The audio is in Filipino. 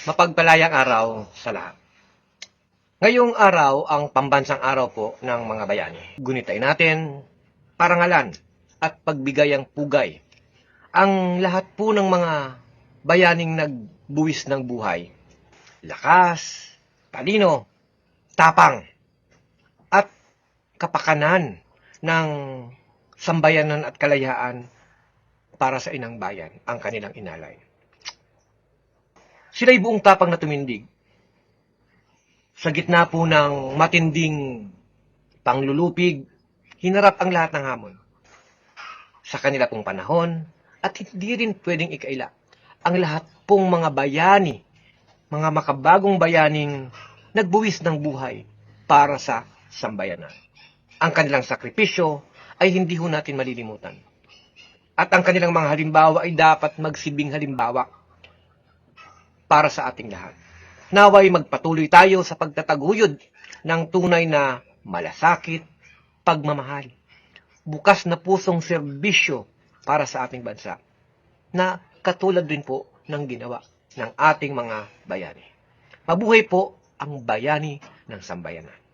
Mapagpalayang araw sa lahat. Ngayong araw ang pambansang araw po ng mga bayani. Gunitay natin, parangalan at pagbigay ang pugay. Ang lahat po ng mga bayaning nagbuwis ng buhay. Lakas, talino, tapang, at kapakanan ng sambayanan at kalayaan para sa inang bayan ang kanilang inalay. Sila'y buong tapang na tumindig sa gitna po ng matinding panglulupig, hinarap ang lahat ng hamon. Sa kanila pong panahon, at hindi rin pwedeng ikaila, ang lahat pong mga bayani, mga makabagong bayaning nagbuwis ng buhay para sa sambayanan. Ang kanilang sakripisyo ay hindi ho natin malilimutan. At ang kanilang mga halimbawa ay dapat magsibing halimbawa para sa ating lahat. Naway magpatuloy tayo sa pagtataguyod ng tunay na malasakit, pagmamahal, bukas na pusong serbisyo para sa ating bansa, na katulad din po ng ginawa ng ating mga bayani. Mabuhay po ang bayani ng sambayanan.